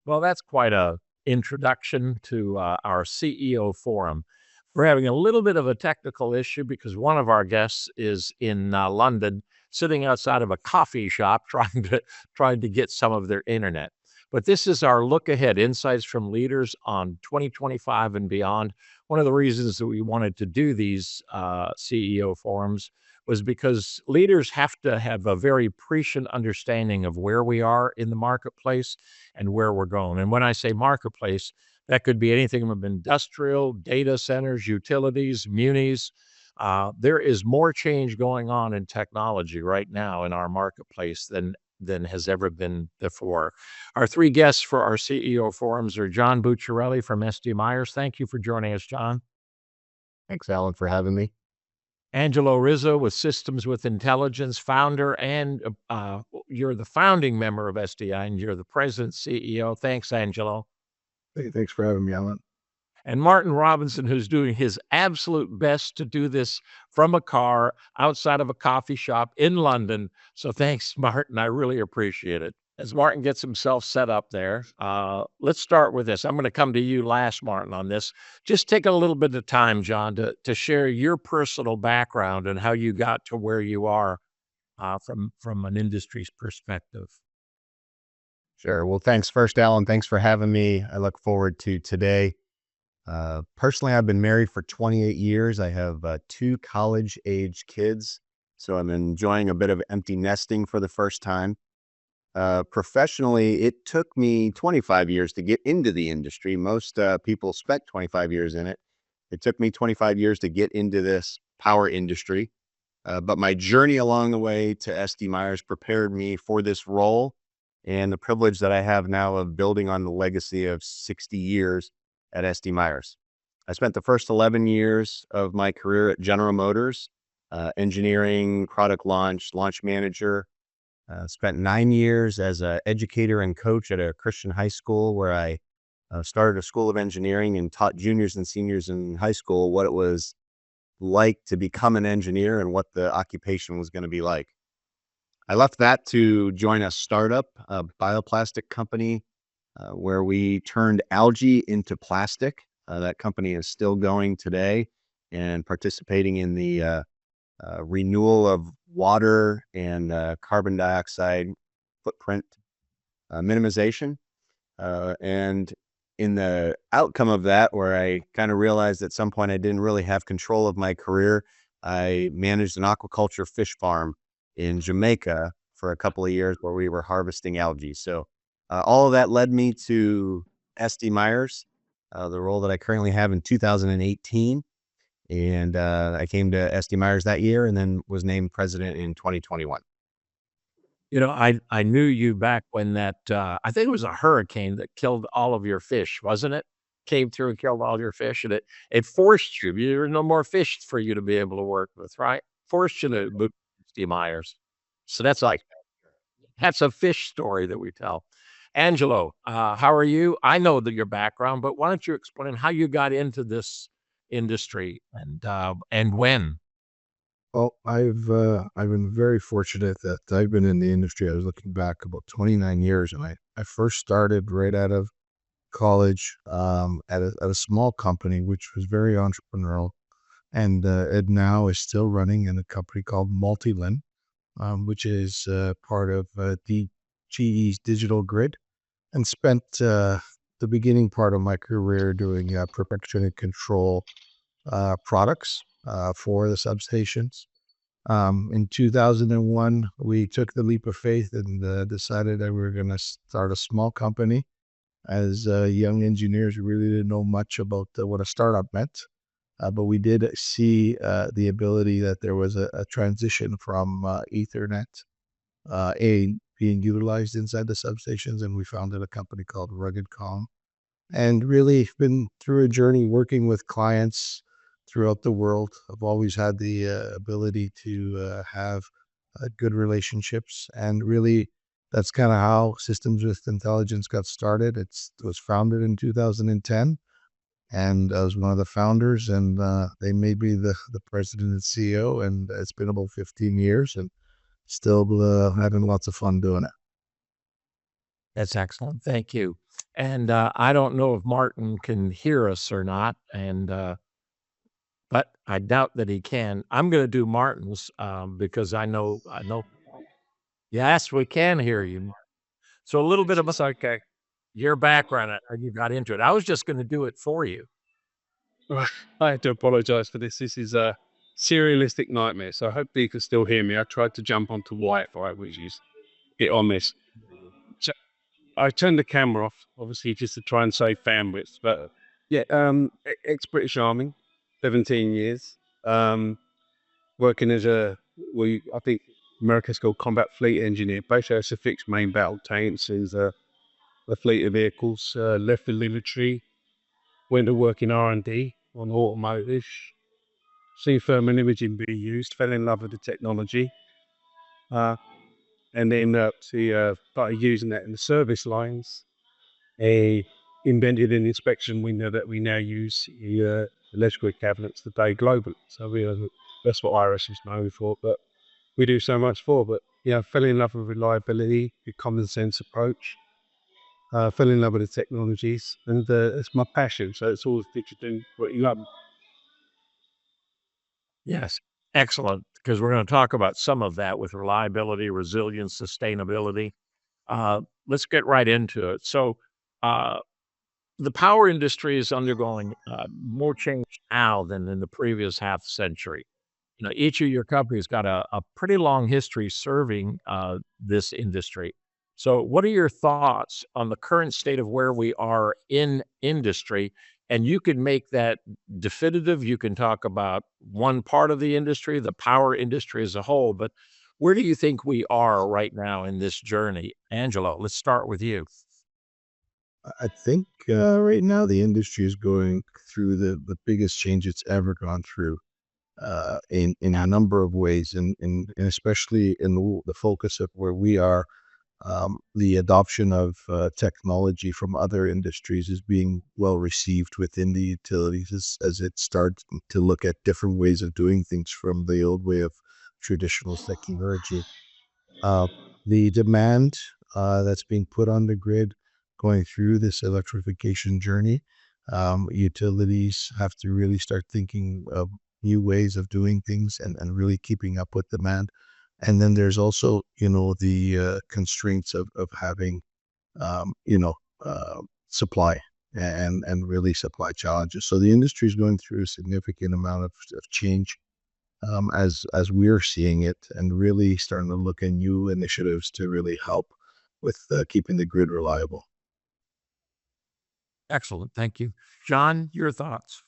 Well, that's quite a introduction to our CEO forum. We're having a little bit of a technical issue because one of our guests is in London, sitting outside of a coffee shop, trying to get some of their internet. But this is our look ahead, insights from leaders on 2025 and beyond. One of the reasons that we wanted to do these CEO forums was because leaders have to have a very prescient understanding of where we are in the marketplace and where we're going. And when I say marketplace, that could be anything from industrial, data centers, utilities, munis. There is more change going on in technology right now in our marketplace than has ever been before. Our three guests for our CEO forums are Jon Bucciarelli from SDMyers. Thank you for joining us, Jon. Thanks, Alan, for having me. Angelo Rizzo with Systems with Intelligence, founder, and you're the founding member of SDI, and you're the president, CEO. Thanks, Angelo. Hey, thanks for having me, Alan. And Martin Robinson, who's doing his absolute best to do this from a car outside of a coffee shop in London. So thanks, Martin. I really appreciate it. As Martin gets himself set up there, let's start with this. I'm going to come to you last, Martin, on this. Just take a little bit of time, Jon, to share your personal background and how you got to where you are from an industry's perspective. Sure. Well, thanks first, Alan. Thanks for having me. I look forward to today. Personally, I've been married for 28 years. I have 2 college-age kids, so I'm enjoying a bit of empty nesting for the first time. Professionally, it took me 25 years to get into the industry. Most people spent 25 years in it. It took me 25 years to get into this power industry, but my journey along the way to SDMyers prepared me for this role and the privilege that I have now of building on the legacy of 60 years at SDMyers. I spent the first 11 years of my career at General Motors, engineering, product launch manager. Spent 9 years as an educator and coach at a Christian high school where I started a school of engineering and taught juniors and seniors in high school what it was like to become an engineer and what the occupation was going to be like. I left that to join a startup, a bioplastic company, where we turned algae into plastic. That company is still going today and participating in the renewal of water and carbon dioxide footprint minimization. And in the outcome of that, where I kind of realized at some point I didn't really have control of my career, I managed an aquaculture fish farm in Jamaica for a couple of years where we were harvesting algae. So all of that led me to SDMyers, the role that I currently have in 2018. And I came to SDMyers that year and then was named president in 2021. You know, I knew you back when that, I think it was a hurricane that killed all of your fish, wasn't it? Came through and killed all your fish, and it forced you. There were no more fish for you to be able to work with, right? Forced you to move to SDMyers. So that's a fish story that we tell. Angelo, how are you? I know that your background, but why don't you explain how you got into this industry and when? Well, I've been very fortunate that I've been in the industry. I was looking back about 29 years, and I first started right out of college at a small company, which was very entrepreneurial, and it now is still running in a company called Multilin, which is part of GE's digital grid, and spent the beginning part of my career doing protection and control products for the substations. In 2001, we took the leap of faith and decided that we were going to start a small company. As young engineers, we really didn't know much about what a startup meant, but we did see the ability that there was a transition from Ethernet being utilized inside the substations, and we founded a company called Rugged Calm. And really been through a journey working with clients throughout the world. I've always had the ability to have good relationships, and really that's kind of how Systems with Intelligence got started. It was founded in 2010, and I was one of the founders, and they made me the president and CEO, and it's been about 15 years and still having lots of fun doing it. That's excellent. Thank you. And I don't know if Martin can hear us or not, and but I doubt that he can. I'm going to do Martin's because I know. Yes, we can hear you. So a little bit of It's okay. your background, how you got into it. I was just going to do it for you. Right. I have to apologize for this. This is a serialistic nightmare. So I hope you can still hear me. I tried to jump onto Wi-Fi, which is hit on this. So I turned the camera off, obviously, just to try and save bandwidth. But yeah, ex-British Army, 17 years. Working as I think America's called combat fleet engineer. Basically, it's a fixed main battle tanks is a fleet of vehicles. Left the military, went to work in R&D on automotive, see thermal imaging being used, fell in love with the technology, and then started using that in the service lines. Invented an inspection window that we now use electrical cabinets today globally. So that's what Iris is known for, but we do so much for. But yeah, fell in love with reliability, the common sense approach. Fell in love with the technologies, and it's my passion. So it's all that you do what you love. Yes, excellent. Because we're going to talk about some of that with reliability, resilience, sustainability. Let's get right into it. So, uh, the power industry is undergoing more change now than in the previous half century. Each of your companies got a pretty long history serving this industry. So, what are your thoughts on the current state of where we are in industry? And you can make that definitive. You can talk about one part of the industry, the power industry as a whole, but where do you think we are right now in this journey? Angelo, let's start with you. I think right now the industry is going through the biggest change it's ever gone through in a number of ways, and especially in the focus of where we are. The adoption of technology from other industries is being well received within the utilities as it starts to look at different ways of doing things from the old way of traditional technology. Uh, the demand that's being put on the grid going through this electrification journey, utilities have to really start thinking of new ways of doing things and really keeping up with demand. And then there's also, the constraints of having, you know, supply and really supply challenges. So the industry is going through a significant amount of change as we're seeing it, and really starting to look at new initiatives to really help with keeping the grid reliable. Excellent. Thank you. John, your thoughts?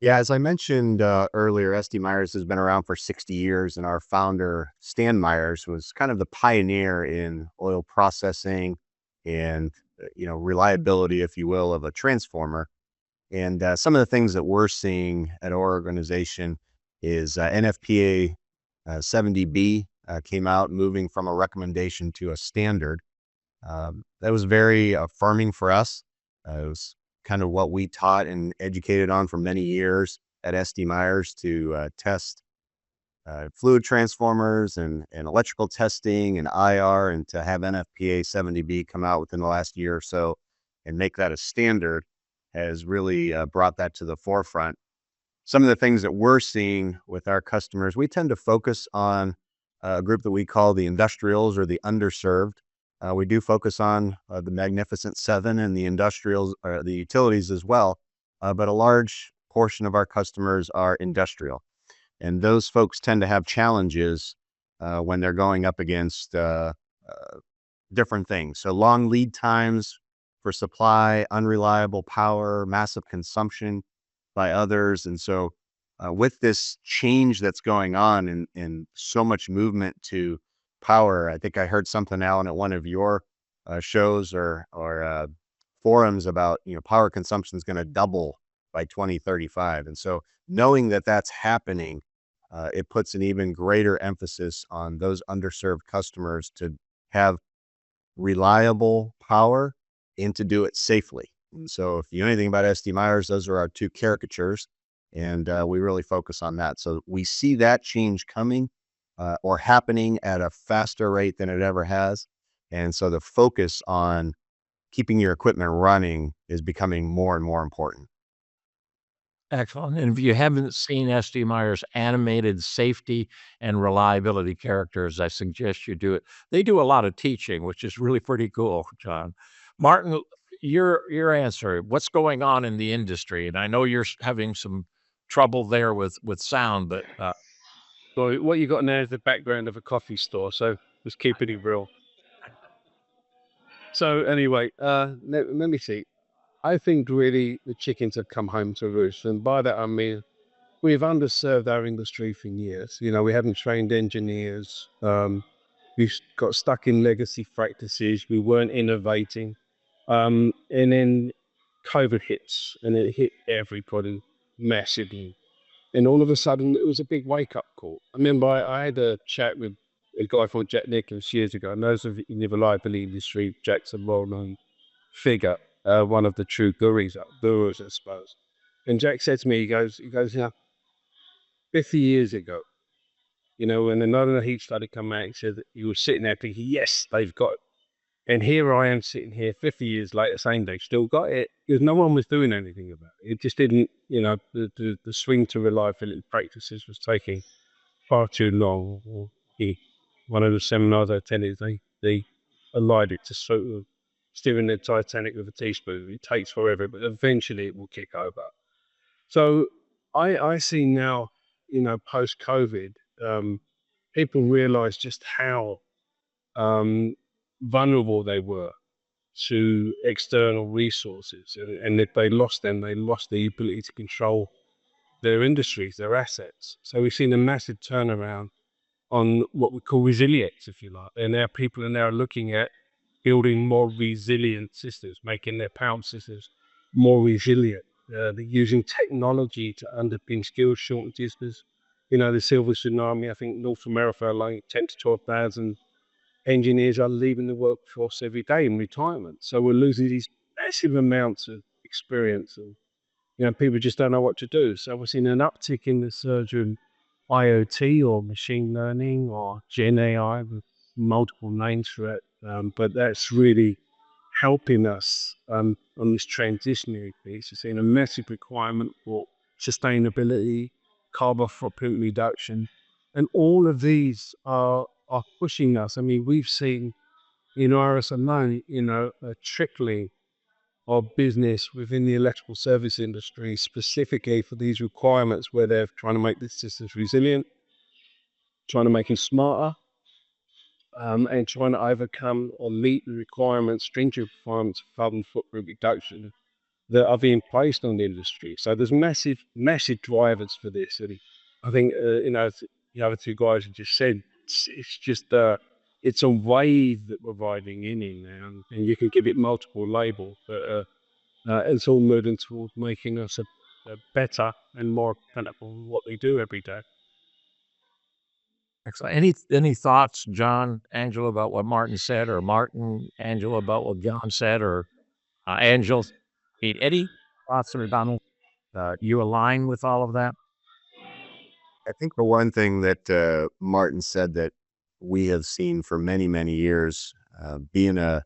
Yeah, as I mentioned earlier, SDMyers has been around for 60 years, and our founder, Stan Myers, was kind of the pioneer in oil processing and, reliability, if you will, of a transformer. And some of the things that we're seeing at our organization is NFPA 70B came out, moving from a recommendation to a standard. That was very affirming for us. It was kind of what we taught and educated on for many years at SD Myers to test fluid transformers and electrical testing and IR, and to have NFPA 70B come out within the last year or so and make that a standard has really brought that to the forefront. Some of the things that we're seeing with our customers, we tend to focus on a group that we call the industrials or the underserved. We do focus on the Magnificent Seven and the industrials, or the utilities as well, but a large portion of our customers are industrial. And those folks tend to have challenges when they're going up against different things. So long lead times for supply, unreliable power, massive consumption by others. And so with this change that's going on and so much movement to power, I think I heard something, Alan, at one of your shows or forums about, power consumption is going to double by 2035. And so knowing that that's happening, it puts an even greater emphasis on those underserved customers to have reliable power and to do it safely. And so if you know anything about SD Myers, those are our two caricatures, and we really focus on that. So we see that change coming or happening at a faster rate than it ever has. And so the focus on keeping your equipment running is becoming more and more important. Excellent. And if you haven't seen SDMyers animated safety and reliability characters, I suggest you do it. They do a lot of teaching, which is really pretty cool, John. Martin, your answer. What's going on in the industry? And I know you're having some trouble there with sound, but So what you got now is the background of a coffee store. So just keeping it real. So anyway, let me see. I think really the chickens have come home to roost, and by that I mean we've underserved our industry for years. You know, we haven't trained engineers. Got stuck in legacy practices. We weren't innovating, and then COVID hits, and it hit everybody massively. And all of a sudden, it was a big wake up call. I remember I had a chat with a guy called Jack Nicholas years ago. And those of you in the reliability industry, Jack's a well known figure, one of the true gurus, I suppose. And Jack said to me, yeah, 50 years ago, you know, when another heat started coming out, he said that he was sitting there thinking, yes, they've got it. And here I am sitting here 50 years later saying they've still got it because no one was doing anything about it. It just didn't, you know, the swing to reliability practices was taking far too long. One of the seminars I attended, they allied it to sort of steering the Titanic with a teaspoon. It takes forever, but eventually it will kick over. So I see now, you know, post COVID, people realize just how vulnerable they were to external resources, and if they lost them, they lost the ability to control their industries, their assets. So we've seen a massive turnaround on what we call resilience, if you like. And now people are now looking at building more resilient systems, making their power systems more resilient. They're using technology to underpin skill shortages. There's, you know, the silver tsunami. I think North America alone, 10 to 12,000 engineers are leaving the workforce every day in retirement. So we're losing these massive amounts of experience, and you know, people just don't know what to do. So we're seeing an uptick in the surge of IoT or machine learning or Gen AI, with multiple names for it. But that's really helping us on this transitionary piece. We're seeing a massive requirement for sustainability, carbon footprint reduction, and all of these are pushing us. I mean, we've seen in Iris alone, you know, a trickling of business within the electrical service industry specifically for these requirements where they're trying to make the systems resilient, trying to make them smarter, and trying to overcome or meet the requirements, stringent requirements of carbon footprint reduction that are being placed on the industry. So there's massive drivers for this. And I think, you know, the other two guys have just said, it's just, it's a wave that we're riding in now, and you can give it multiple labels, but it's all moving towards making us a better and more dependable on what they do every day. excellent. Any thoughts, John, Angelo, about what Martin said, or Martin, Angelo, about what John said, or Angelo? Any thoughts or Donald? You align with all of that? I think the one thing that Martin said that we have seen for many, many years, being a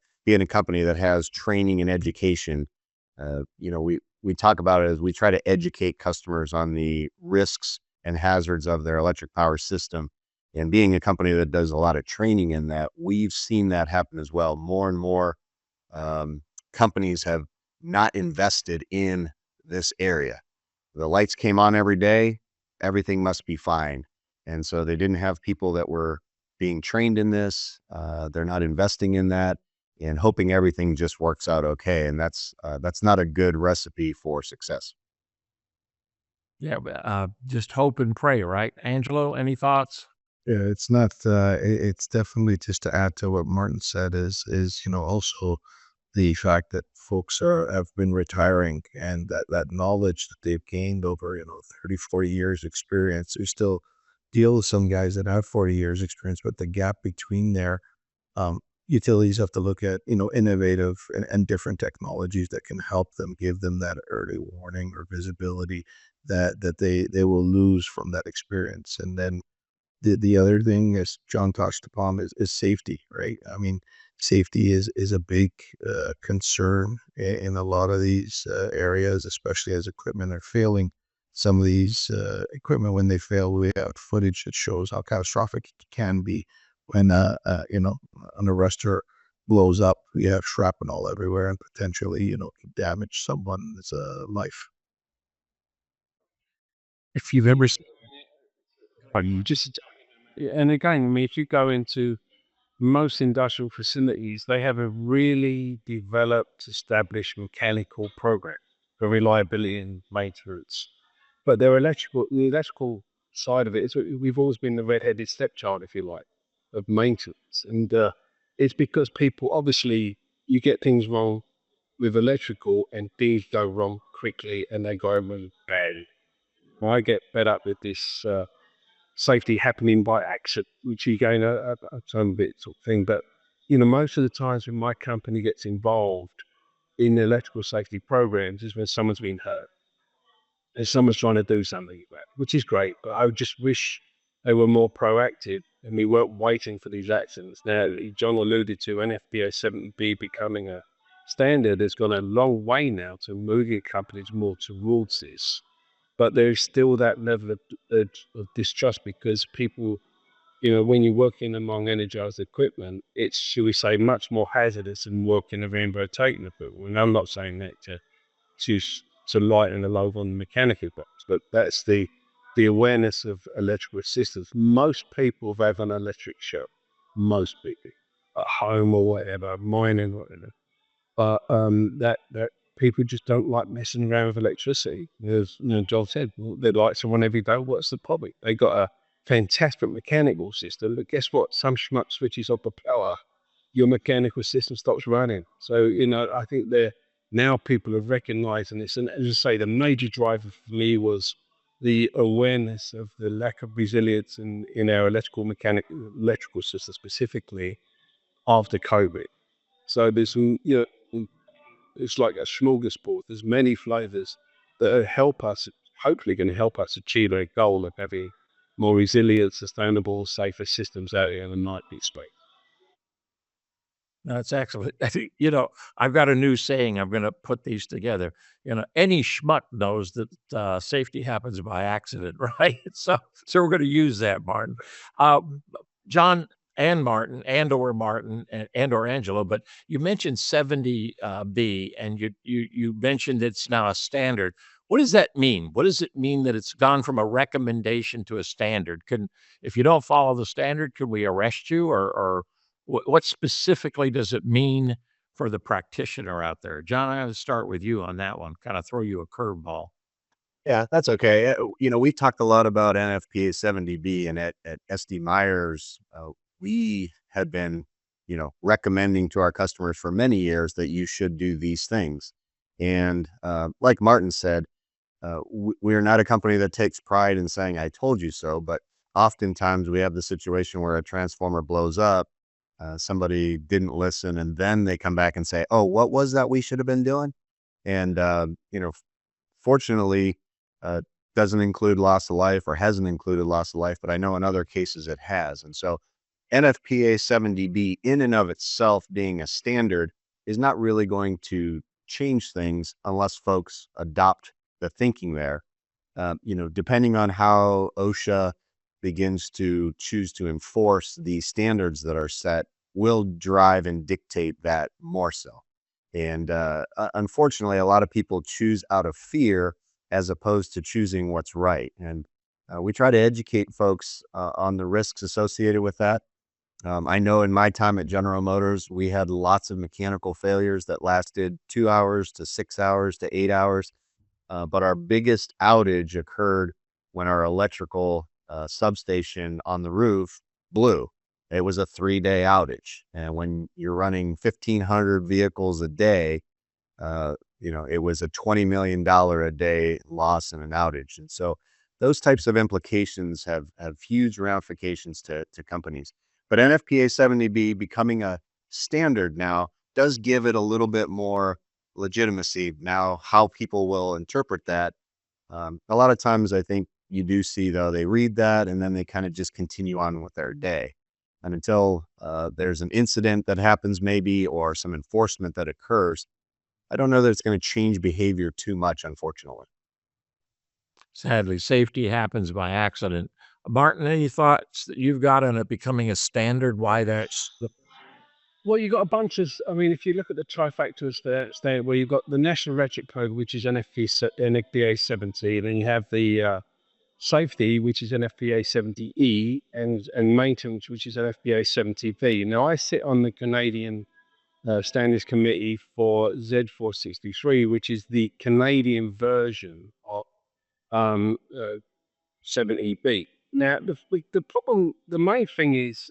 company that has training and education, you know, we talk about it as we try to educate customers on the risks and hazards of their electric power system. And being a company that does a lot of training in that, we've seen that happen as well. More and more companies have not invested in this area. The lights came on every day, everything must be fine. And so they didn't have people that were being trained in this. They're not investing in that and hoping everything just works out okay. And that's not a good recipe for success. Yeah, just hope and pray, right? Angelo, any thoughts? Yeah, it's not. It's definitely, just to add to what Martin said, is you know, also the fact that folks have been retiring, and that knowledge that they've gained over, you know, 30, 40 years experience. We still deal with some guys that have 40 years experience, but the gap between there, um, utilities have to look at, you know, innovative and different technologies that can help them, give them that early warning or visibility that they will lose from that experience. And then the other thing, as John touched upon, is safety, right? I mean, Safety is a big concern in a lot of these areas, especially as equipment are failing. Some of these equipment, when they fail, we have footage that shows how catastrophic it can be when an arrestor blows up. You have shrapnel everywhere and potentially can damage someone's life. If you've ever Just and again, I mean, if you go into most industrial facilities, they have a really developed, established mechanical program for reliability and maintenance. But the electrical side of it is we've always been the red-headed stepchild, if you like, of maintenance. And it's because people, obviously, you get things wrong with electrical and things go wrong quickly and they go wrong badly. I get fed up with this safety happening by accident, which again, some bit sort of thing. But most of the times when my company gets involved in electrical safety programs is when someone's been hurt and someone's trying to do something about it, which is great. But I just wish they were more proactive and we weren't waiting for these accidents. Now, John alluded to NFPA 70B becoming a standard. It's gone a long way now to moving companies more towards this. But there's still that level of distrust because people, when you're working among energized equipment, it's, shall we say, much more hazardous than working around rotating equipment. And I'm not saying that to, to lighten the load on the mechanical box, but that's the awareness of electrical systems. Most people have an electric shop, most people, at home or whatever, mining or whatever. But that people just don't like messing around with electricity. As John said, well, they like someone every day. What's the problem? They got a fantastic mechanical system, but guess what? Some schmuck switches off the power, your mechanical system stops running. So I think now people are recognizing this, and as I say, the major driver for me was the awareness of the lack of resilience in our electrical system, specifically after COVID. So there's some, it's like a smorgasbord. There's many flavors that help us, hopefully going to help us achieve our goal of having more resilient, sustainable, safer systems out there in the night space. That's excellent. I think, I've got a new saying. I'm going to put these together. Any schmuck knows that safety happens by accident, right? So we're going to use that, Martin. John and Martin, or Martin, and or Angelo, but you mentioned 70B, and you mentioned it's now a standard. What does that mean? What does it mean that it's gone from a recommendation to a standard? If you don't follow the standard, can we arrest you, or what specifically does it mean for the practitioner out there? John, I'm going to start with you on that one, kind of throw you a curveball. Yeah, that's okay. We've talked a lot about NFPA 70B, and at SDMyers, we had been, recommending to our customers for many years that you should do these things. And like Martin said, we are not a company that takes pride in saying, I told you so, but oftentimes we have the situation where a transformer blows up, somebody didn't listen, and then they come back and say, oh, what was that we should have been doing? And, fortunately, doesn't include loss of life, or hasn't included loss of life, but I know in other cases it has. And so NFPA 70B in and of itself being a standard is not really going to change things unless folks adopt the thinking there. Depending on how OSHA begins to choose to enforce the standards that are set, will drive and dictate that more so. And unfortunately, a lot of people choose out of fear as opposed to choosing what's right. And we try to educate folks on the risks associated with that. I know in my time at General Motors, we had lots of mechanical failures that lasted 2 hours to 6 hours to 8 hours. But our biggest outage occurred when our electrical substation on the roof blew. It was a 3-day outage. And when you're running 1,500 vehicles a day, it was a $20 million a day loss in an outage. And so those types of implications have huge ramifications to companies. But NFPA 70B becoming a standard now does give it a little bit more legitimacy. Now, how people will interpret that, a lot of times I think you do see, though, they read that and then they kind of just continue on with their day. And until there's an incident that happens maybe or some enforcement that occurs, I don't know that it's going to change behavior too much, unfortunately. Sadly, safety happens by accident. Martin, any thoughts that you've got on it becoming a standard? Why that's the Well, you've got a bunch of, I mean, if you look at the trifectas there where you've got the National Electric Code, which is NFPA 70, then you have the safety, which is NFPA 70E, and maintenance, which is NFPA 70V. Now, I sit on the Canadian Standards Committee for Z463, which is the Canadian version of 70B. Now, the problem, the main thing is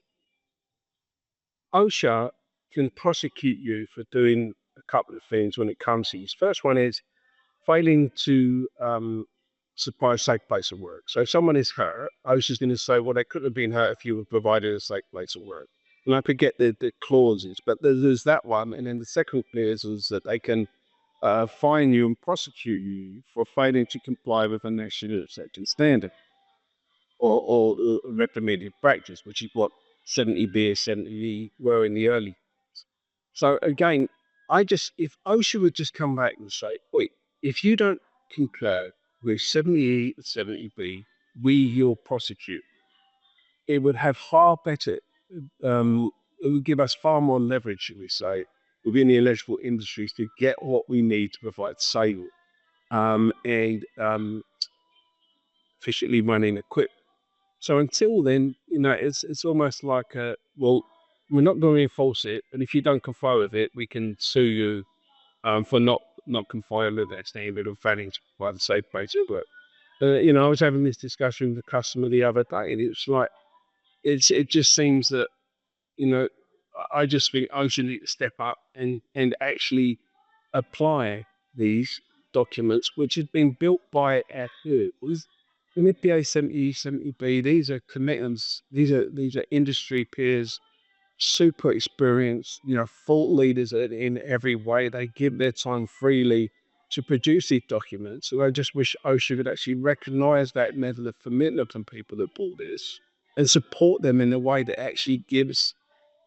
OSHA can prosecute you for doing a couple of things when it comes to these. First one is failing to supply a safe place of work. So if someone is hurt, OSHA's going to say, well, they couldn't have been hurt if you were provided a safe place of work. And I forget the clauses, but there's that one. And then the second clause is that they can fine you and prosecute you for failing to comply with a national acceptance standard or recommended practice, which is what 70B or 70E were in the early. So again, if OSHA would just come back and say, wait, if you don't concur with 70E and 70B, we will prosecute. It would have far better, it would give us far more leverage, should we say, within the electrical industries to get what we need to provide safe and efficiently running equipment. So until then, it's almost like well, we're not going to enforce it, and if you don't comply with it, we can sue you for not complying with that standard of failing to provide the safe place of work. I was having this discussion with a customer the other day, and it's like it just seems that I just think OSHA need to step up and actually apply these documents, which had been built by our peers. The NFPA 70, 70B, these are commitments, these are industry peers, super experienced, thought leaders in every way. They give their time freely to produce these documents. So I just wish OSHA could actually recognize that level of commitment from people that bought this and support them in a way that actually gives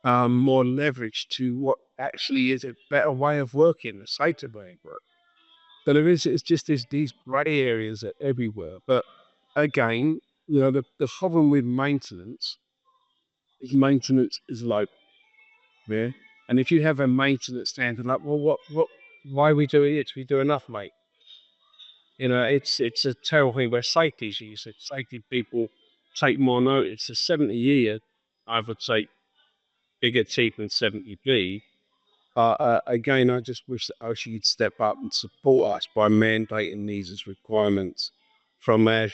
more leverage to what actually is a better way of working, a safer way of work. So it's just these grey areas are everywhere. But again, the problem with maintenance is low. Yeah. And if you have a maintenance standard, like, well, why are we doing it? We do enough, mate. It's a terrible thing where safety is used. Safety people take more notice. A 70-year, I would say, bigger teeth than 70B. Again, I just wish that OSHA would step up and support us by mandating these as requirements from our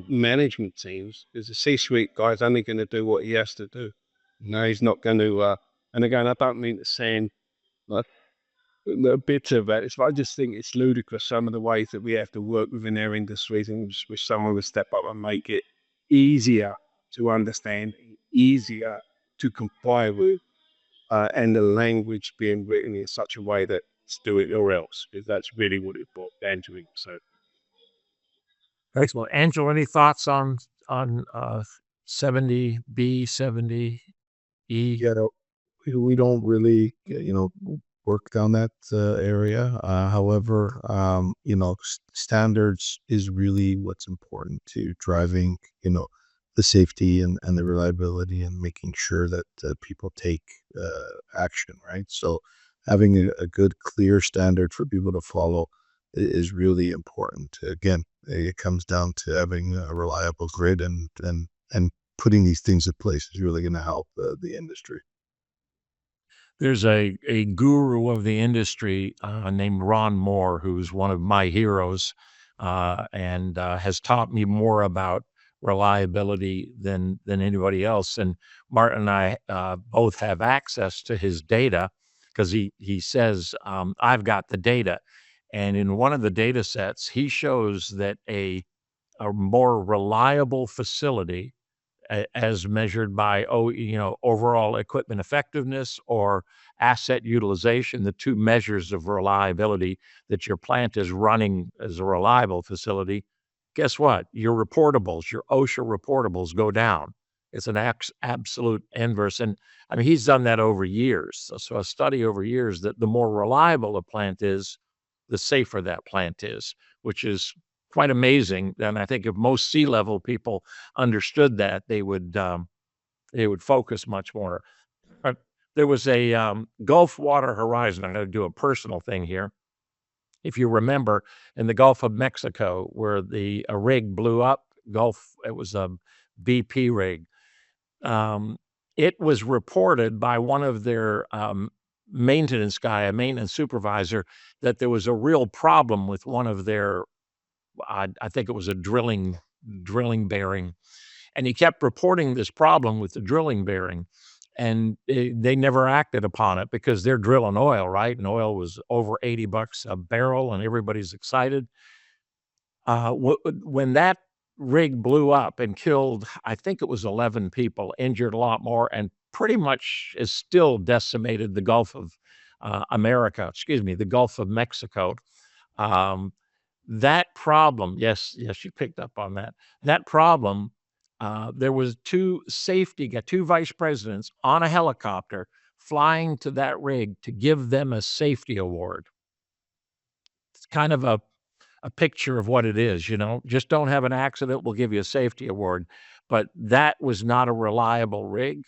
management teams, because the C-suite guy's only going to do what he has to do. No, he's not going to. And again, I don't mean to sound like a bit of that. I just think it's ludicrous some of the ways that we have to work within our industries, and just wish someone would step up and make it easier to understand, easier to comply with. And the language being written in such a way that it's do it or else, because that's really what it brought down to. So, excellent? Angelo, any thoughts on 70B, 70E? Yeah, no, we don't really, work down that area. However, standards is really what's important to driving, the safety and the reliability and making sure that people take action, right? So having a good, clear standard for people to follow is really important. Again, it comes down to having a reliable grid and putting these things in place is really going to help the industry. There's a guru of the industry named Ron Moore, who's one of my heroes and has taught me more about reliability than anybody else. And Martin and I both have access to his data because he says, I've got the data. And in one of the data sets, he shows that a more reliable facility as measured by overall equipment effectiveness or asset utilization, the two measures of reliability, that your plant is running as a reliable facility. Guess what? Your OSHA reportables go down. It's an absolute inverse. And I mean, he's done that over years. So a study over years that the more reliable a plant is, the safer that plant is, which is quite amazing. And I think if most sea-level people understood that, they would focus much more. Uh, There was a Gulf Water Horizon. I'm going to do a personal thing here. If you remember, in the Gulf of Mexico, where a rig blew up, it was a BP rig. It was reported by one of their maintenance guy, a maintenance supervisor, that there was a real problem with one of their, I think it was a drilling bearing, and he kept reporting this problem with the drilling bearing, and they never acted upon it because they're drilling oil, right? And oil was over $80 a barrel, and everybody's excited. When that rig blew up and killed, I think it was 11 people, injured a lot more, and pretty much is still decimated the Gulf of the Gulf of Mexico. Um, that problem, yes, you picked up on that. That problem, there was two vice presidents on a helicopter flying to that rig to give them a safety award. It's kind of a picture of what it is, just don't have an accident, we'll give you a safety award. But that was not a reliable rig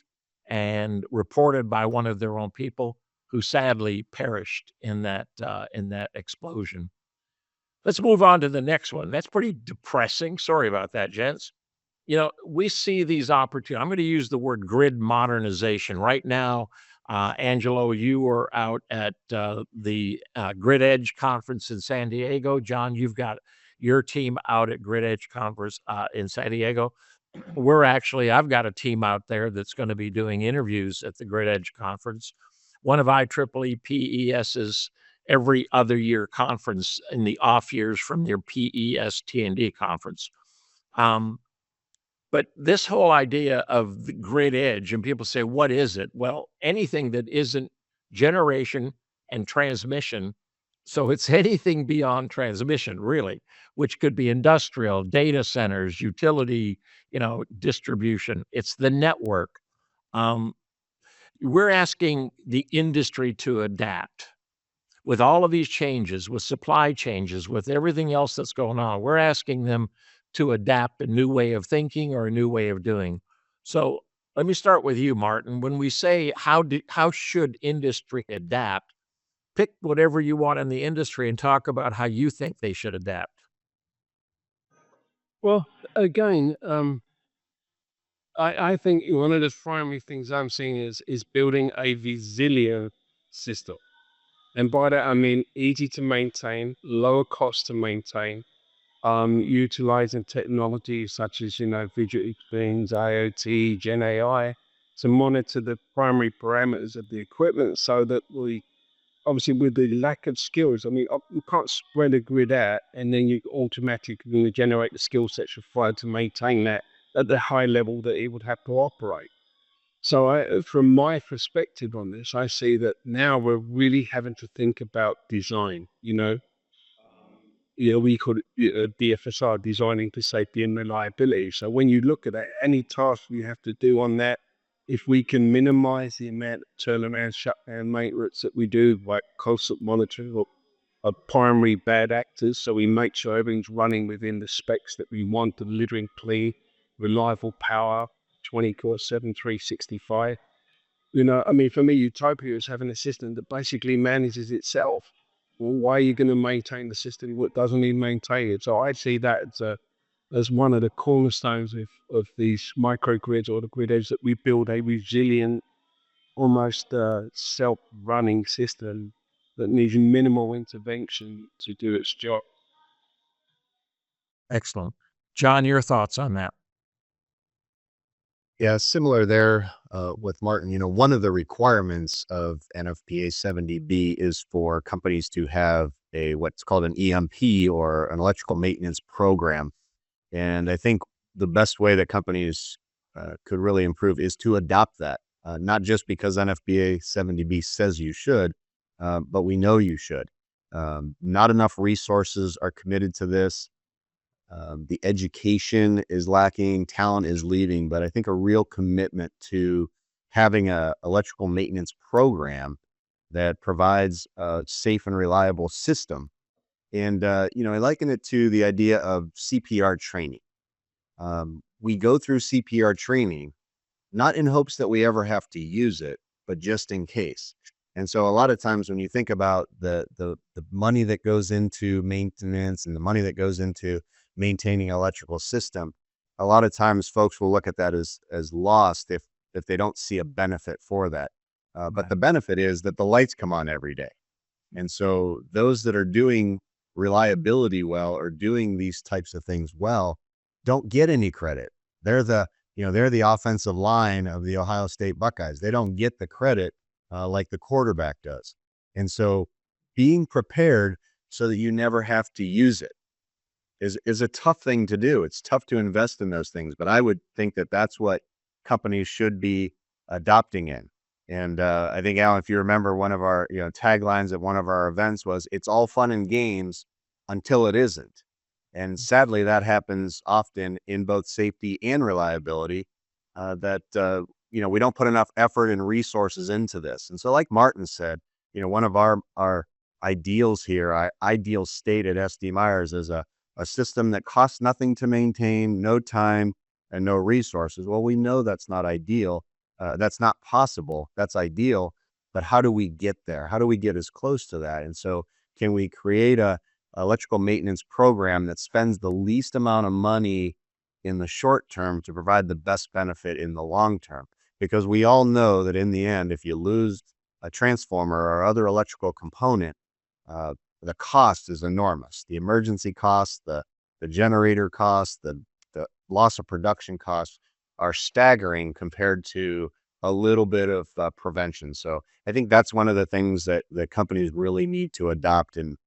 and reported by one of their own people who sadly perished in that explosion. Let's move on to the next one. That's pretty depressing. Sorry about that, gents. We see these opportunities. I'm going to use the word grid modernization. Right now, Angelo, you were out at the Grid Edge conference in San Diego. John, you've got your team out at Grid Edge conference in San Diego. I've got a team out there that's going to be doing interviews at the Grid Edge conference. One of IEEE PES's every other year conference in the off years from their PES T&D conference. But this whole idea of the grid edge, and people say, what is it? Well, anything that isn't generation and transmission. So it's anything beyond transmission, really, which could be industrial, data centers, utility, distribution. It's the network. We're asking the industry to adapt. With all of these changes, with supply changes, with everything else that's going on, we're asking them to adapt a new way of thinking or a new way of doing. So let me start with you, Martin. When we say how should industry adapt, pick whatever you want in the industry and talk about how you think they should adapt. Well, again, I think one of the primary things I'm seeing is building a resilient system. And by that, I mean easy to maintain, lower cost to maintain, utilizing technology such as, visual experience, IoT, Gen AI, to monitor the primary parameters of the equipment so that we, obviously with the lack of skills, you can't spread a grid out and then you automatically going to generate the skill sets required to maintain that at the high level that it would have to operate. So from my perspective on this, I see that now we're really having to think about design, we call it DFSR, designing for safety and reliability. So when you look at that, any task we have to do on that, if we can minimize the amount of turnaround, shutdown maintenance that we do by constant monitoring of primary bad actors, so we make sure everything's running within the specs that we want, delivering clean, reliable power, 24/7, 365. For me, utopia is having a system that basically manages itself. Well, why are you going to maintain the system that doesn't even maintain it? So I see that as one of the cornerstones of these microgrids or the grid edge, that we build a resilient, almost self-running system that needs minimal intervention to do its job. Excellent. John, your thoughts on that? Yeah, similar there with Martin. One of the requirements of NFPA 70B is for companies to have what's called an EMP, or an electrical maintenance program. And I think the best way that companies could really improve is to adopt that, not just because NFPA 70B says you should, but we know you should. Not enough resources are committed to this. The education is lacking, talent is leaving, but I think a real commitment to having a electrical maintenance program that provides a safe and reliable system. And, I liken it to the idea of CPR training. We go through CPR training, not in hopes that we ever have to use it, but just in case. And so a lot of times when you think about the money that goes into maintenance and the money that goes into maintaining an electrical system, a lot of times folks will look at that as lost if they don't see a benefit for that. But the benefit is that the lights come on every day. And so those that are doing reliability well or doing these types of things well don't get any credit. They're the offensive line of the Ohio State Buckeyes. They don't get the credit like the quarterback does. And so being prepared so that you never have to use it is a tough thing to do. It's tough to invest in those things, but I would think that that's what companies should be adopting in. And I think, Alan, if you remember, one of our taglines at one of our events was, "It's all fun and games until it isn't." And sadly, that happens often in both safety and reliability. We don't put enough effort and resources into this. And so, like Martin said, one of our ideals here, our ideal state at SDMyers is a system that costs nothing to maintain, no time, and no resources. Well, we know that's not ideal. That's not possible. That's ideal. But how do we get there? How do we get as close to that? And so can we create a electrical maintenance program that spends the least amount of money in the short term to provide the best benefit in the long term? Because we all know that in the end, if you lose a transformer or other electrical component, the cost is enormous. The emergency costs, the generator costs, the loss of production costs are staggering compared to a little bit of prevention. So I think that's one of the things that companies really need to adopt. And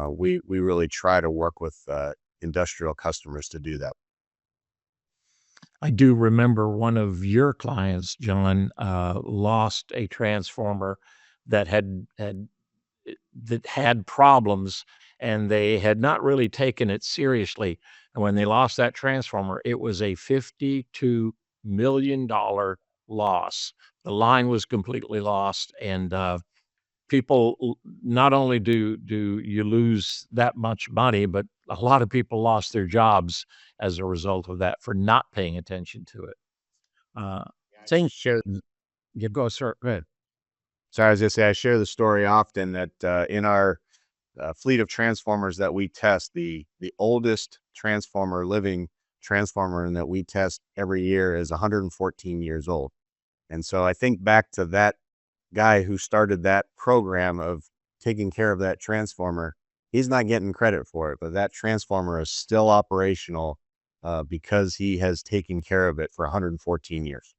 we really try to work with industrial customers to do that. I do remember one of your clients, John, lost a transformer that had problems, and they had not really taken it seriously. And when they lost that transformer, it was a $52 million loss. The line was completely lost, and people not only do you lose that much money, but a lot of people lost their jobs as a result of that for not paying attention to it. Same Share, You go, sir. Go ahead. so I was just say I share the story often that in our fleet of transformers that we test, the oldest living transformer that we test every year is 114 years old. And so I think back to that guy who started that program of taking care of that transformer. He's not getting credit for it, but that transformer is still operational because he has taken care of it for 114 years.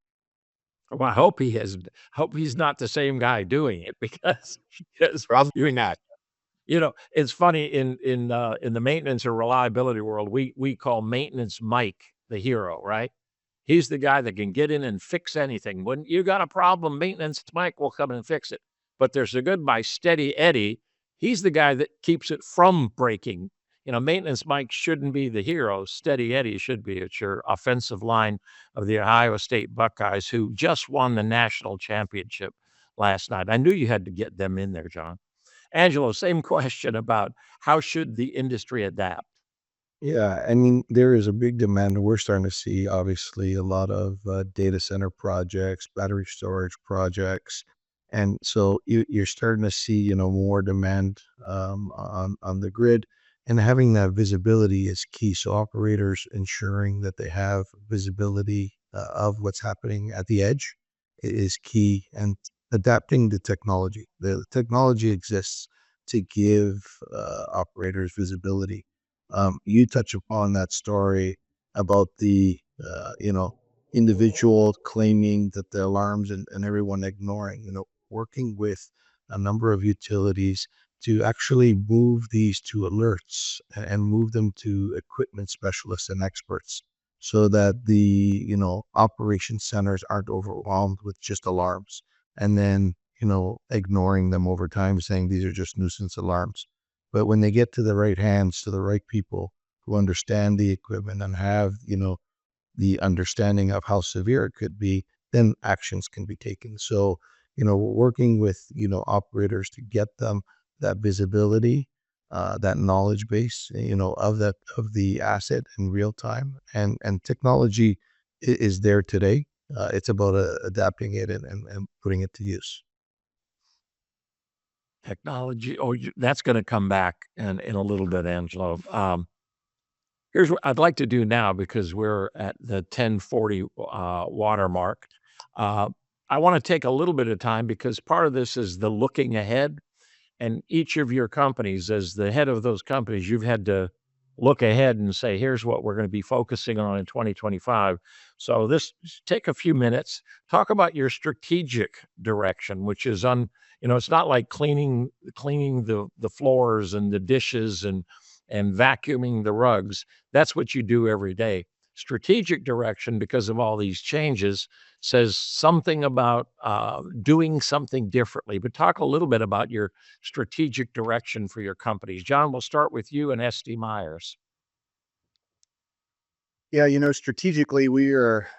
Well, I hope he's not the same guy doing it because Probably not. It's funny in the maintenance or reliability world, we call maintenance Mike the hero, right? He's the guy that can get in and fix anything. When you got a problem, maintenance Mike will come in and fix it. But there's a good guy, Steady Eddie. He's the guy that keeps it from breaking. Maintenance Mike shouldn't be the hero. Steady Eddie should be. It's your offensive line of the Ohio State Buckeyes, who just won the national championship last night. I knew you had to get them in there, John. Angelo, same question about how should the industry adapt? Yeah, I mean, there is a big demand. We're starting to see, obviously, a lot of data center projects, battery storage projects. And so you're starting to see, more demand on the grid. And having that visibility is key. So operators ensuring that they have visibility of what's happening at the edge is key. And adapting the technology. The technology exists to give operators visibility. You touch upon that story about the individual claiming that the alarms and everyone ignoring, working with a number of utilities to actually move these to alerts and move them to equipment specialists and experts so that the operation centers aren't overwhelmed with just alarms and then ignoring them over time, saying these are just nuisance alarms. But when they get to the right hands, to the right people who understand the equipment and have, the understanding of how severe it could be, then actions can be taken. So, working with, operators to get them that visibility, that knowledge base, of the asset in real time, and technology is there today. It's about adapting it and putting it to use. Technology. Oh, that's going to come back in a little bit, Angelo. Here's what I'd like to do now because we're at the 10:40 watermark. Uh, I want to take a little bit of time because part of this is the looking ahead. And each of your companies, as the head of those companies, you've had to look ahead and say, here's what we're going to be focusing on in 2025. So take a few minutes, talk about your strategic direction, which is it's not like cleaning the floors and the dishes and vacuuming the rugs. That's what you do every day. Strategic direction, because of all these changes, says something about doing something differently. But talk a little bit about your strategic direction for your companies. Jon, we'll start with you and SDMyers. Yeah, strategically, we are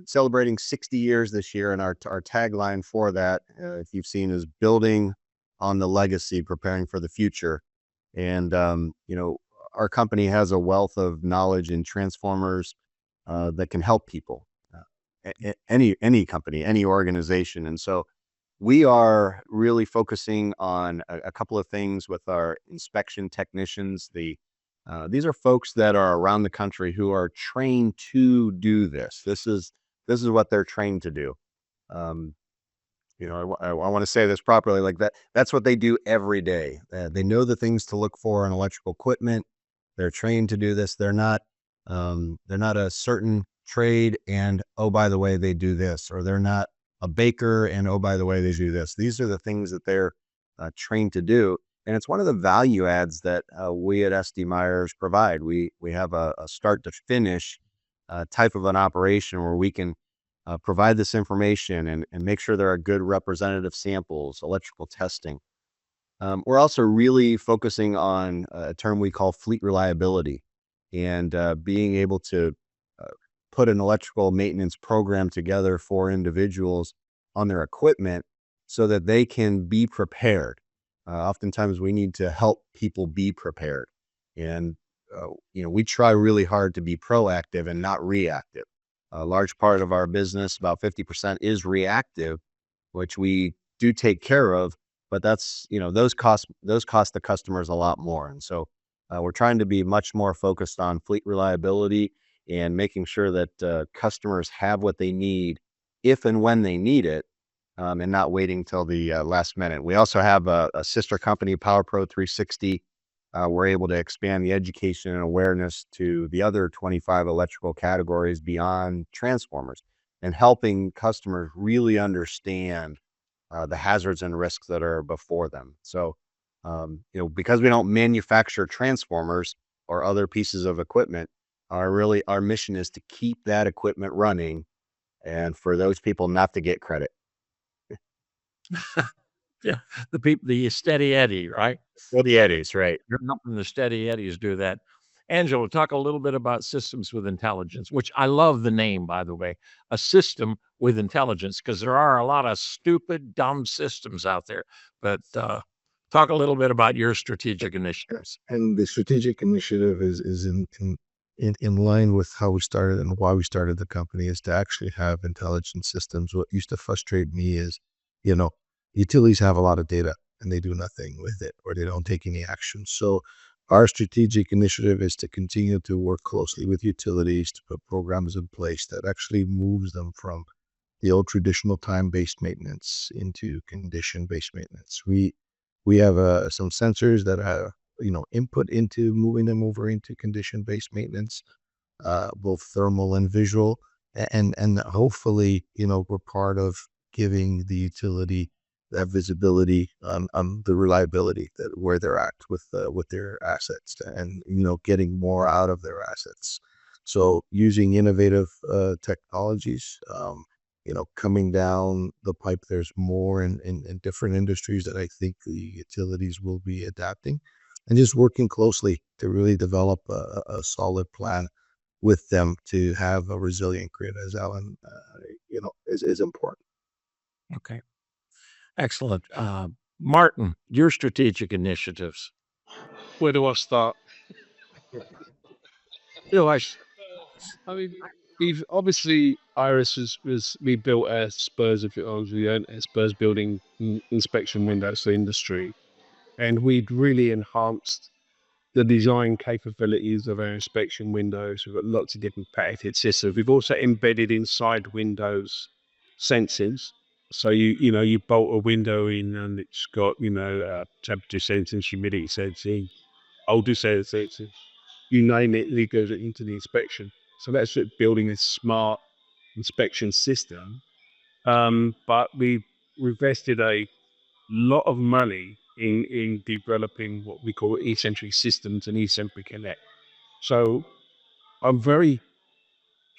celebrating 60 years this year, and our tagline for that, if you've seen, is building on the legacy, preparing for the future. And our company has a wealth of knowledge in transformers that can help people, any company, any organization. And so we are really focusing on a couple of things with our inspection technicians. These are folks that are around the country who are trained to do this. This is what they're trained to do. I want to say this properly, like that. That's what they do every day. They know the things to look for in electrical equipment. They're trained to do this. They're not a certain trade and, oh, by the way, they do this, or they're not a baker and, oh, by the way, they do this. These are the things that they're trained to do. And it's one of the value adds that we at SDMyers provide. We have a start to finish type of an operation where we can provide this information and make sure there are good representative samples, electrical testing. We're also really focusing on a term we call fleet reliability, and being able to put an electrical maintenance program together for individuals on their equipment so that they can be prepared. Oftentimes we need to help people be prepared. And, we try really hard to be proactive and not reactive. A large part of our business, about 50%, is reactive, which we do take care of, but that's, those cost the customers a lot more. And so we're trying to be much more focused on fleet reliability and making sure that customers have what they need if and when they need it, and not waiting till the last minute. We also have a sister company, PowerPro 360. We're able to expand the education and awareness to the other 25 electrical categories beyond transformers, and helping customers really understand the hazards and risks that are before them. So, because we don't manufacture transformers or other pieces of equipment, our mission is to keep that equipment running, and for those people not to get credit. Yeah, the steady Eddie, right? For the eddies, right? You're helping the steady Eddies do that. Angelo, talk a little bit about systems with intelligence, which I love the name, by the way, a system with intelligence, because there are a lot of stupid, dumb systems out there. But talk a little bit about your strategic initiatives. And the strategic initiative is in line with how we started and why we started the company, is to actually have intelligent systems. What used to frustrate me is, utilities have a lot of data and they do nothing with it, or they don't take any action. So our strategic initiative is to continue to work closely with utilities to put programs in place that actually moves them from the old traditional time-based maintenance into condition-based maintenance. We have some sensors that are input into moving them over into condition-based maintenance, both thermal and visual, and hopefully we're part of giving the utility that visibility on the reliability that where they're at with their assets, and getting more out of their assets. So using innovative technologies, coming down the pipe, there's more in different industries that I think the utilities will be adapting. and just working closely to really develop a solid plan with them to have a resilient grid, as Alan, is important. Okay. Excellent. Martin, your strategic initiatives. Where do I start? I mean, we've obviously Iris was we built a Spurs, if you we own a Spurs building inspection windows for industry, and we'd really enhanced the design capabilities of our inspection windows. We've got lots of different patented systems. We've also embedded inside windows sensors. So you bolt a window in and it's got temperature sensing, humidity sensing, odor sensing, you name it, it goes into the inspection. So that's building a smart inspection system. But we invested a lot of money in developing what we call eccentric systems and eccentric connect. So I'm very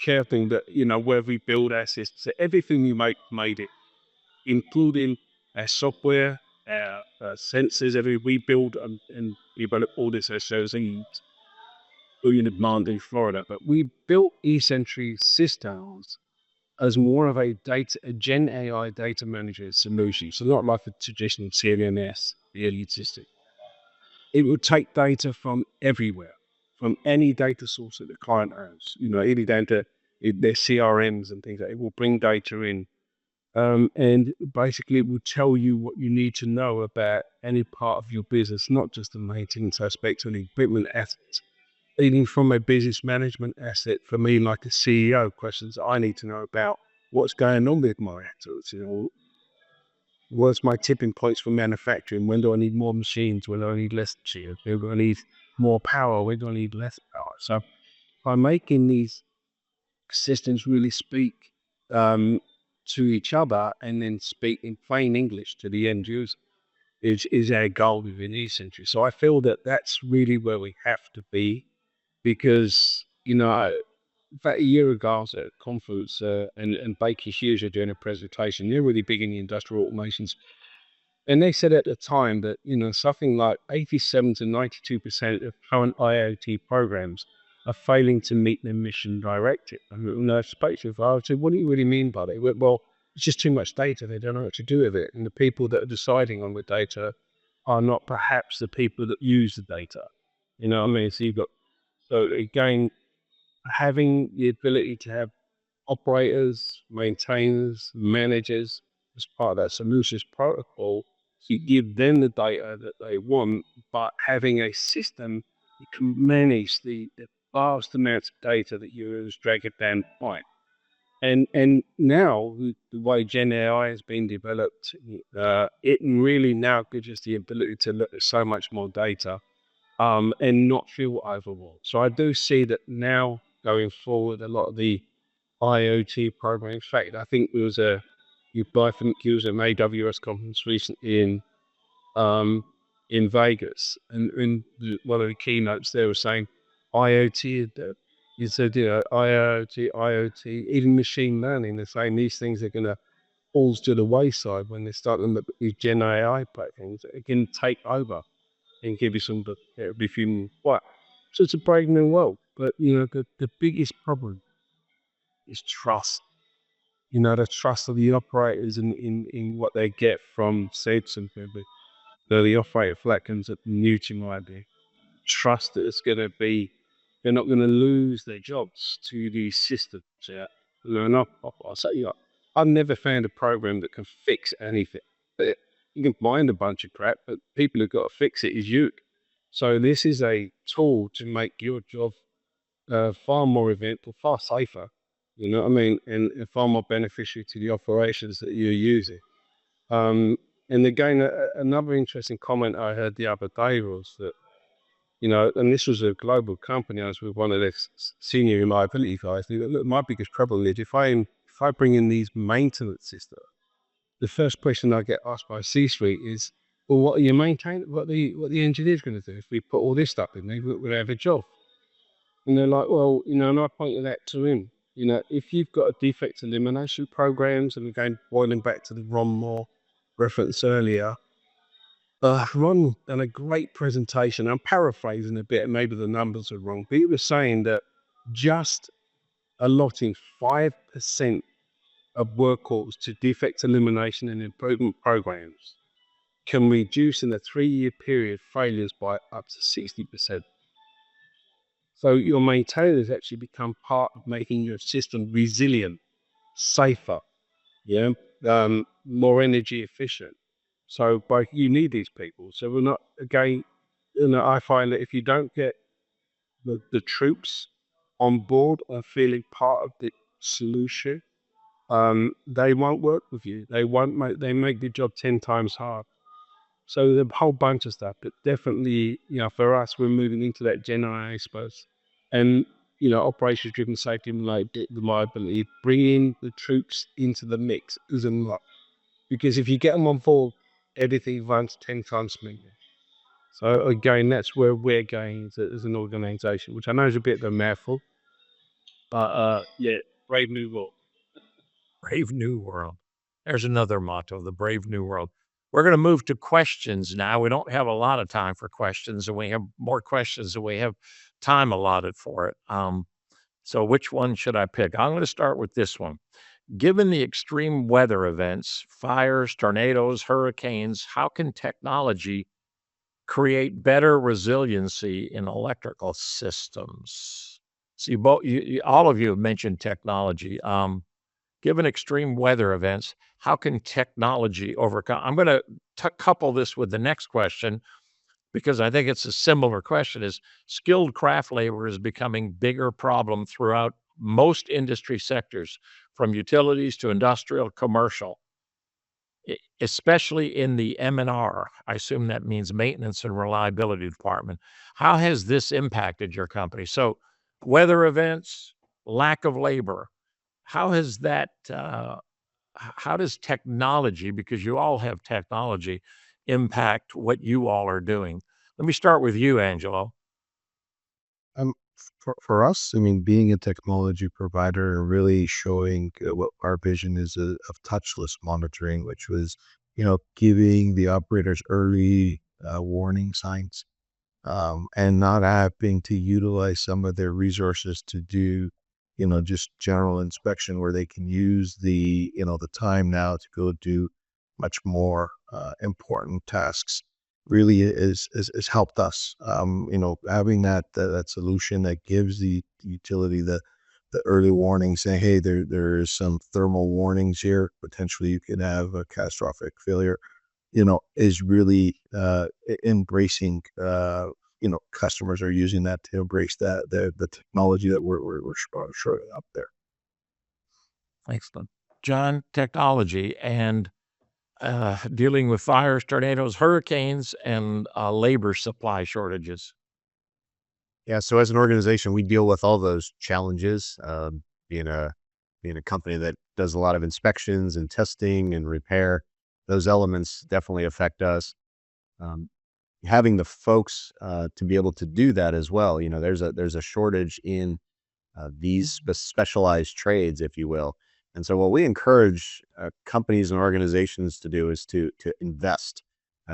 careful that where we build our systems, everything we made it, including our software, our sensors. We build and develop all this ourselves in demand in Florida. But we built eccentric systems as more of a Gen AI data manager solution. So not like a traditional CMS, the elitistic. It will take data from everywhere, from any data source that the client has, any down to their CRMs and things like that. It will bring data in. And basically it will tell you what you need to know about any part of your business, not just the maintenance aspects or the equipment assets. Even from a business management asset, for me, like a CEO, questions I need to know about what's going on with my assets. What's my tipping points for manufacturing? When do I need more machines? When do I need less machines? When do I need more power? When do I need less power? So by making these systems really speak to each other and then speak in plain English to the end user is our goal within Eccentric. So I feel that that's really where we have to be, because about a year ago I was at a conference and Baker Hughes are doing a presentation. They're really big in the industrial automations. And they said at the time that, something like 87 to 92% of current IoT programs are failing to meet their mission directive. And I spoke to I said, what do you really mean by that? He went, well, it's just too much data. They don't know what to do with it. And the people that are deciding on the data are not perhaps the people that use the data. You know what I mean? So you've got, so again, having the ability to have operators, maintainers, managers as part of that solutions protocol to give them the data that they want, but having a system that can manage the vast amounts of data that you drag it down the pipe. And now the way Gen AI has been developed, it really now gives us the ability to look at so much more data and not feel overwhelmed. So I do see that now going forward, a lot of the IoT program. In fact, I think there was an AWS conference recently in Vegas, and in one of the keynotes there was saying IoT. You said IoT, even machine learning. They're saying these things are going to fall to the wayside when they start to look at these Gen AI platforms. It can take over and give you some human what. So it's a brave new world, but the biggest problem is trust. The trust of the operators in what they get from SEDS and the operator flatcomes at new to my idea. Trust that it's going to be, they're not going to lose their jobs to these systems. Yeah. I'll say, I've never found a program that can fix anything. But you can find a bunch of crap, but people who've got to fix it is you. So this is a tool to make your job far more eventful, far safer, you know what I mean, and far more beneficial to the operations that you're using. And again, another interesting comment I heard the other day was that, and this was a global company. I was with one of their senior reliability guys. And look, my biggest trouble is if I bring in these maintenance systems, the first question I get asked by C-suite is, well, what are you maintaining? What the engineers going to do if we put all this stuff in? They will have a job. And they're like, well, and I pointed that to him. If you've got a defect elimination programs, and again, boiling back to the Ron Moore reference earlier, Ron done a great presentation. I'm paraphrasing a bit, and maybe the numbers are wrong, but he was saying that just allotting 5% of work orders to defect elimination and improvement programs can reduce in a 3-year period failures by up to 60%. So your maintainers actually become part of making your system resilient, safer, yeah, more energy efficient. So you need these people. So we're not, again, I find that if you don't get the troops on board and feeling part of the solution, they won't work with you. They make the job 10 times hard. So there's a whole bunch of stuff, but definitely, for us, we're moving into that Gen I space. And, operations driven safety and reliability, bringing the troops into the mix is a lot. Because if you get them on board, everything runs 10 times smoother. So again, that's where we're going as an organization, which I know is a bit of a mouthful, but yeah, brave new world. Brave New World. There's another motto, the Brave New World. We're going to move to questions now. We don't have a lot of time for questions, and we have more questions than we have time allotted for it. So which one should I pick? I'm going to start with this one. Given the extreme weather events, fires, tornadoes, hurricanes, how can technology create better resiliency in electrical systems? See, all of you have mentioned technology. Given extreme weather events, how can technology overcome? I'm going to couple this with the next question because I think it's a similar question. Is skilled craft labor is becoming bigger problem throughout most industry sectors, from utilities to industrial, commercial, especially in the M&R. I assume that means maintenance and reliability department. How has this impacted your company? So, weather events, lack of labor. How has that? How does technology, because you all have technology, impact what you all are doing? Let me start with you, Angelo. Um, for us, I mean, being a technology provider and really showing what our vision is of touchless monitoring, which was, giving the operators early warning signs, and not having to utilize some of their resources to do, just general inspection where they can use the time now to go do much more important tasks really is helped us. Having that solution that gives the utility the early warning saying, hey, there is some thermal warnings here. Potentially you could have a catastrophic failure, is really embracing, customers are using that to embrace the technology that we're showing up there. Excellent. John, technology and dealing with fires, tornadoes, hurricanes, and labor supply shortages. Yeah, so as an organization, we deal with all those challenges. Being a company that does a lot of inspections and testing and repair, those elements definitely affect us. Um, Having the folks to be able to do that as well. There's a shortage in these specialized trades, if you will. And so what we encourage companies and organizations to do is to invest.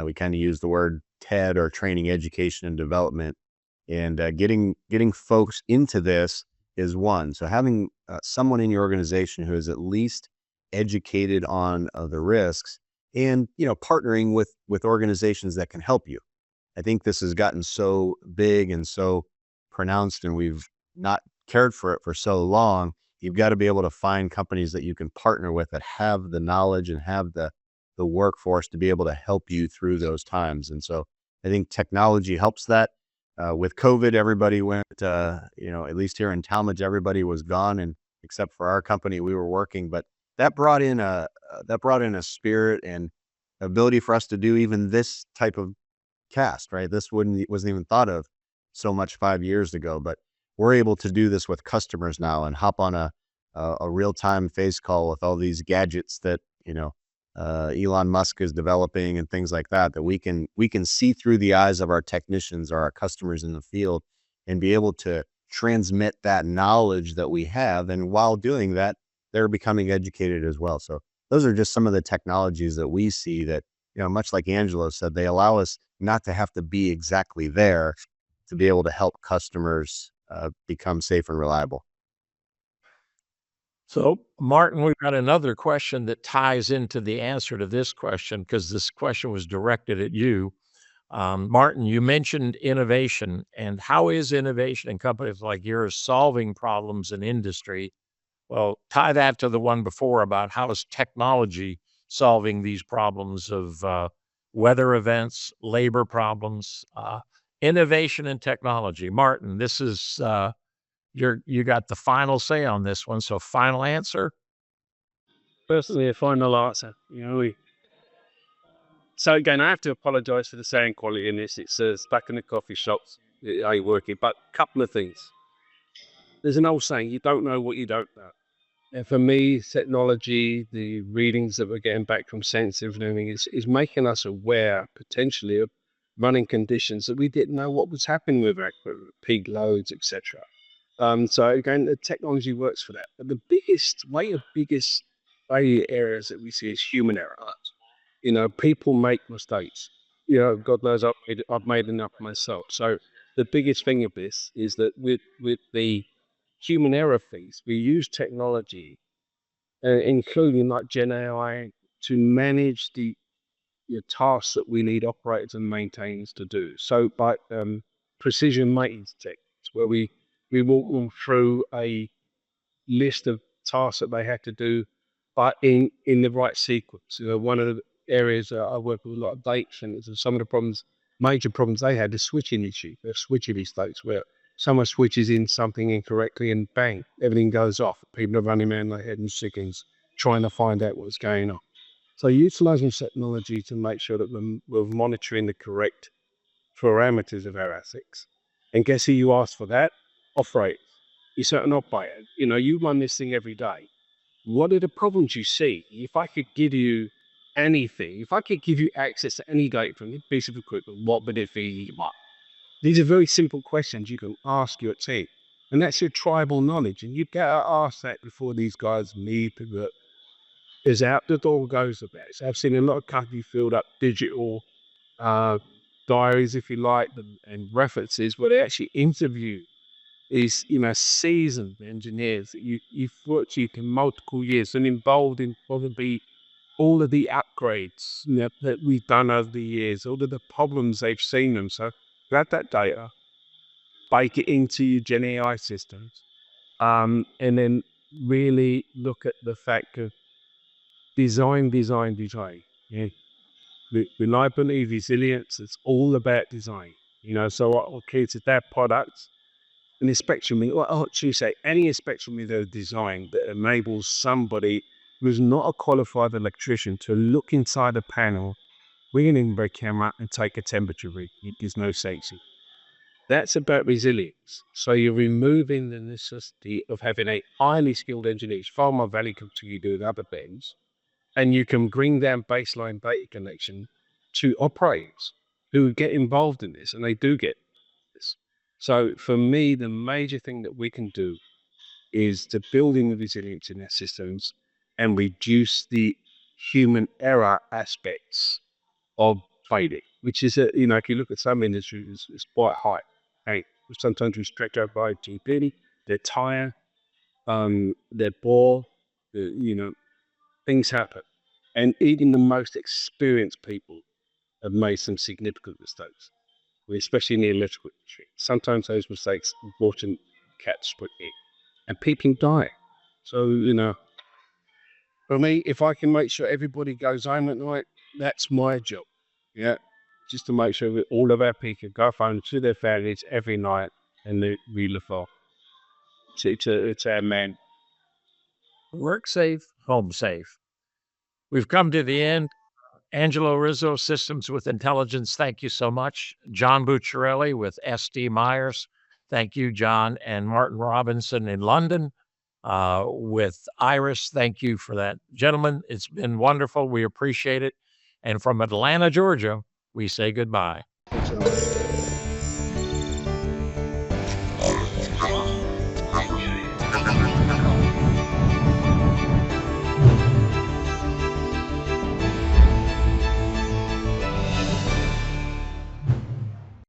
We kind of use the word TED, or training, education, and development. And getting folks into this is one. So having someone in your organization who is at least educated on the risks, and partnering with organizations that can help you. I think this has gotten so big and so pronounced, and we've not cared for it for so long. You've got to be able to find companies that you can partner with that have the knowledge and have the workforce to be able to help you through those times. And so I think technology helps that. With COVID, everybody went, at least here in Talmadge, everybody was gone, and except for our company, we were working. But that brought in a spirit and ability for us to do even this type of cast, right? This wasn't even thought of so much 5 years ago, but we're able to do this with customers now and hop on a real-time face call with all these gadgets that, Elon Musk is developing and things like that, that we can see through the eyes of our technicians or our customers in the field and be able to transmit that knowledge that we have. And while doing that, they're becoming educated as well. So those are just some of the technologies that we see that much like Angelo said, they allow us not to have to be exactly there to be able to help customers become safe and reliable. So, Martin, we've got another question that ties into the answer to this question because this question was directed at you. Martin, you mentioned innovation, and how is innovation in companies like yours solving problems in industry? Well, tie that to the one before about how is technology solving these problems of weather events, labor problems, innovation and technology. Martin, this is you got the final say on this one. So, final answer. Personally, a final answer. So again, I have to apologise for the sound quality in this. It's back in the coffee shops. It ain't working. But a couple of things. There's an old saying: you don't know what you don't know. And for me, technology, the readings that we're getting back from sensitive learning is making us aware potentially of running conditions that we didn't know what was happening with our equipment, peak loads, etc. So again, the technology works for that. But the biggest failure areas that we see is human error. People make mistakes. God knows I've made enough myself. So the biggest thing of this is that with the human error fees, we use technology, including like Gen AI, to manage the tasks that we need operators and maintainers to do. So by precision maintenance techniques, where we walk them through a list of tasks that they had to do, but in the right sequence. One of the areas I work with a lot of data centers, and some of the major problems they had, is switching issue. They're switching mistakes where someone switches in something incorrectly and bang, everything goes off. People are running around their head and chickens trying to find out what's going on. So utilizing technology to make sure that we're monitoring the correct parameters of our assets. And guess who you ask for that? Operators. You certain operator. You run this thing every day. What are the problems you see? If I could give you anything, if I could give you access to any data from this piece of equipment, what would it be? What? These are very simple questions you can ask your team. And that's your tribal knowledge. And you've got to ask that before these guys meet. Is out the door goes about it. So I've seen a lot of companies filled up digital diaries, if you like, and references where they actually interview these, seasoned engineers that you've worked with in multiple years and involved in probably all of the upgrades that we've done over the years, all of the problems they've seen them. So grab that data, bake it into your Gen AI systems, and then really look at the fact of design. Yeah. Reliability, resilience, it's all about design. So what created that product, an inspection meter, or actually say any inspection meter design that enables somebody who's not a qualified electrician to look inside a panel with an infrared camera and take a temperature read. It gives no safety. That's about resilience. So you're removing the necessity of having a highly skilled engineer. It's far more valuable to you do with other things. And you can bring down baseline data connection to operators who get involved in this, and they do get this. So for me, the major thing that we can do is to build in the resilience in our systems and reduce the human error aspects of trading, which is, if you look at some industries, it's quite high. Hey, sometimes we stretch over by GP, their tire, their bore, things happen. And even the most experienced people have made some significant mistakes, especially in the electrical industry. Sometimes those mistakes, unfortunately, cats put in, and people die. So, for me, if I can make sure everybody goes home at night, that's my job. Yeah. Just to make sure that all of our people go home to their families every night and they really for. It's our man. Work safe, home safe. We've come to the end. Angelo Rizzo, Systems with Intelligence, thank you so much. Jon Bucciarelli with SDMyers, thank you, John. And Martin Robinson in London with Iris, thank you for that. Gentlemen, it's been wonderful. We appreciate it. And from Atlanta, Georgia, we say goodbye. Thanks, Alan.